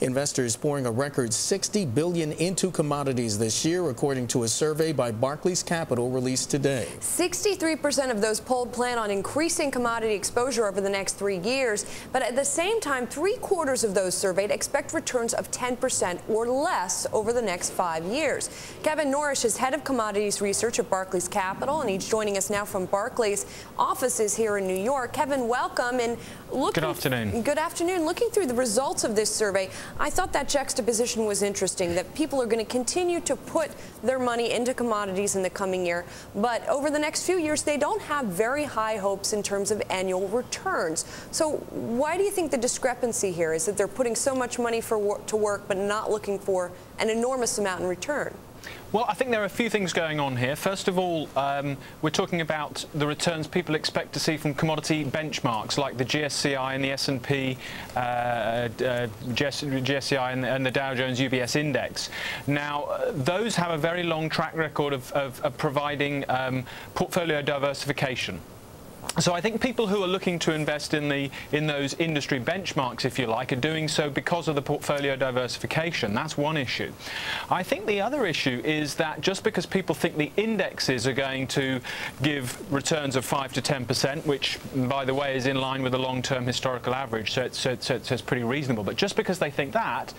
Investors pouring a record $60 billion into commodities this year, according to a survey by Barclays Capital released today. 63% of those polled plan on increasing commodity exposure over the next 3 years, but at the same time, 3/4 of those surveyed expect returns of 10% or less over the next 5 years. Kevin Norrish is head of commodities research at Barclays Capital, and he's joining us now from Barclays offices here in New York. Kevin, welcome. And good afternoon. Good afternoon. Looking through the results of this survey, I thought that juxtaposition was interesting, that people are going to continue to put their money into commodities in the coming year, but over the next few years, they don't have very high hopes in terms of annual returns. So why do you think the discrepancy here is that they're putting so much money to work, but not looking for an enormous amount in return? Well, I think there are a few things going on here. First of all, we're talking about the returns people expect to see from commodity benchmarks like the GSCI and the S&P, GSCI and the Dow Jones UBS index. Now, those have a very long track record of providing portfolio diversification. So I think people who are looking to invest in those industry benchmarks, if you like, are doing so because of the portfolio diversification. That's one issue. I think the other issue is that just because people think the indexes are going to give returns of 5 to 10%, which, by the way, is in line with the long-term historical average, so it's pretty reasonable. But just because they think that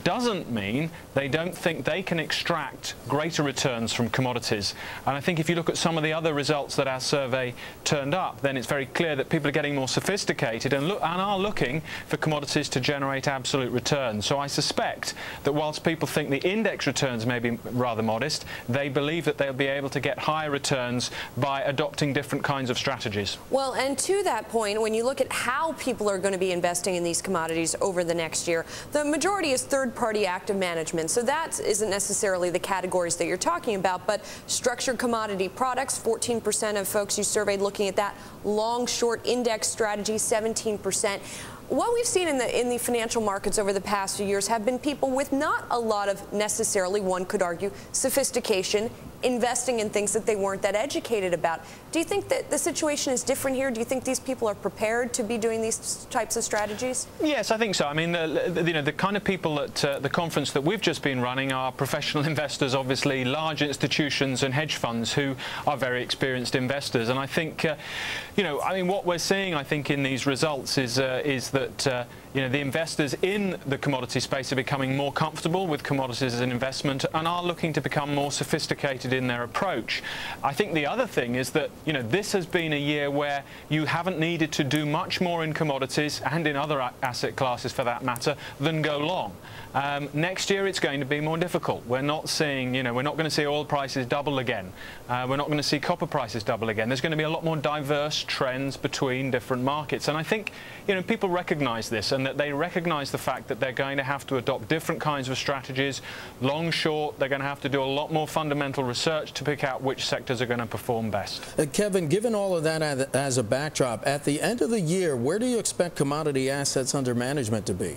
doesn't mean they don't think they can extract greater returns from commodities. And I think if you look at some of the other results that our survey turned up, then it's very clear that people are getting more sophisticated and are looking for commodities to generate absolute returns. So I suspect that whilst people think the index returns may be rather modest, they believe that they'll be able to get higher returns by adopting different kinds of strategies. Well, and to that point, when you look at how people are going to be investing in these commodities over the next year, the majority is third-party active management. So that isn't necessarily the categories that you're talking about, but structured commodity products, 14% of folks you surveyed looking at that. Long-short index strategy, 17%. What we've seen in the financial markets over the past few years have been people with not a lot of necessarily, one could argue, sophistication, investing in things that they weren't that educated about. Do you think that the situation is different here? Do you think these people are prepared to be doing these types of strategies? Yes, I think so. I mean, the kind of people at the conference that we've just been running are professional investors, obviously, large institutions and hedge funds who are very experienced investors. And I think, I mean, what we're seeing, I think, in these results is that the investors in the commodity space are becoming more comfortable with commodities as an investment and are looking to become more sophisticated in their approach. I think the other thing is that this has been a year where you haven't needed to do much more in commodities and in other asset classes for that matter than go long. Next year it's going to be more difficult. We're not seeing, we're not going to see oil prices double again. We're not going to see copper prices double again. There's going to be a lot more diverse trends between different markets. And I think, people recognize this and that they recognize the fact that they're going to have to adopt different kinds of strategies. Long, short, they're going to have to do a lot more fundamental research to pick out which sectors are going to perform best. Kevin, given all of that as a backdrop, at the end of the year, where do you expect commodity assets under management to be?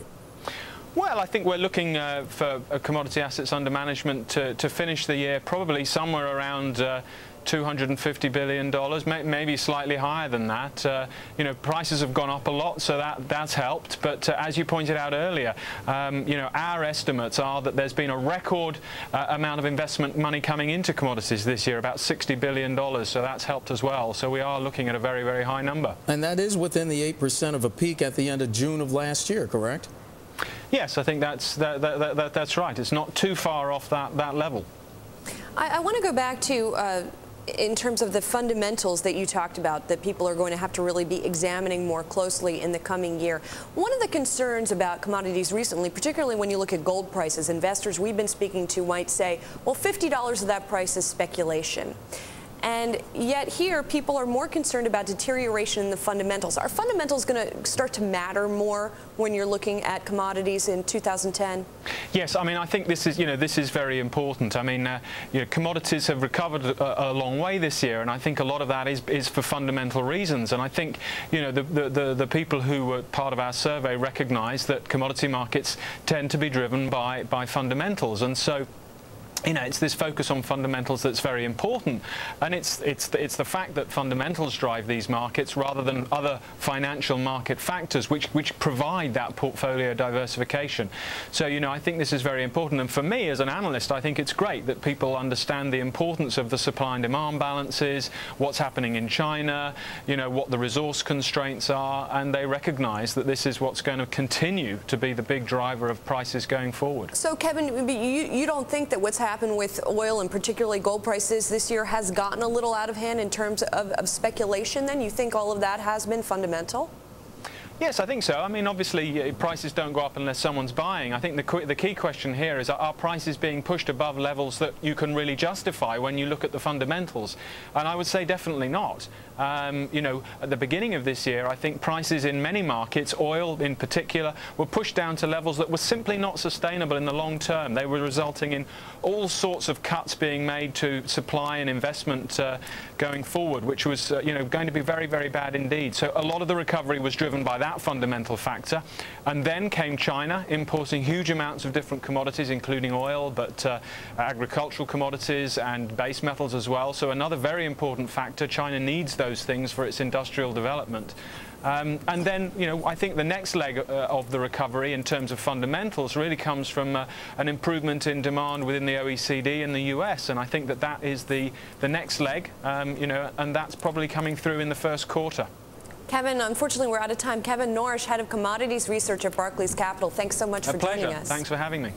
Well, I think we're looking for commodity assets under management to finish the year probably somewhere around $250 billion, maybe slightly higher than that. Prices have gone up a lot, so that's helped. But as you pointed out earlier, our estimates are that there's been a record amount of investment money coming into commodities this year, about $60 billion. So that's helped as well. So we are looking at a very, very high number. And that is within the 8% of a peak at the end of June of last year, correct? Yes, I think that's right. It's not too far off that level. I want to go back to in terms of the fundamentals that you talked about, that people are going to have to really be examining more closely in the coming year. One of the concerns about commodities recently, particularly when you look at gold prices, investors we've been speaking to might say, well, $50 of that price is speculation. And yet here, people are more concerned about deterioration in the fundamentals. Are fundamentals going to start to matter more when you're looking at commodities in 2010? Yes, I mean, I think this is very important. I mean, commodities have recovered a long way this year, and I think a lot of that is for fundamental reasons. And I think, the people who were part of our survey recognise that commodity markets tend to be driven by fundamentals, and so it's this focus on fundamentals that's very important, and it's the fact that fundamentals drive these markets rather than other financial market factors which provide that portfolio diversification. So I think this is very important, and for me as an analyst, I think it's great that people understand the importance of the supply and demand balances, what's happening in China, what the resource constraints are, and they recognize that this is what's going to continue to be the big driver of prices going forward. So Kevin, you don't think that what's happened with oil and particularly gold prices this year has gotten a little out of hand in terms of speculation then? You think all of that has been fundamental? Yes, I think so. I mean, obviously, prices don't go up unless someone's buying. I think the key question here is, are prices being pushed above levels that you can really justify when you look at the fundamentals? And I would say definitely not. At the beginning of this year, I think prices in many markets, oil in particular, were pushed down to levels that were simply not sustainable in the long term. They were resulting in all sorts of cuts being made to supply and investment going forward, which was going to be very, very bad indeed. So a lot of the recovery was driven by that fundamental factor, and then came China importing huge amounts of different commodities, including oil, but agricultural commodities and base metals as well. So another very important factor. China needs those things for its industrial development. And then, I think the next leg of the recovery in terms of fundamentals really comes from an improvement in demand within the OECD and the US, and I think that is the next leg, and that's probably coming through in the first quarter. Kevin, unfortunately, we're out of time. Kevin Norrish, head of commodities research at Barclays Capital. Thanks so much for joining us. Thanks for having me.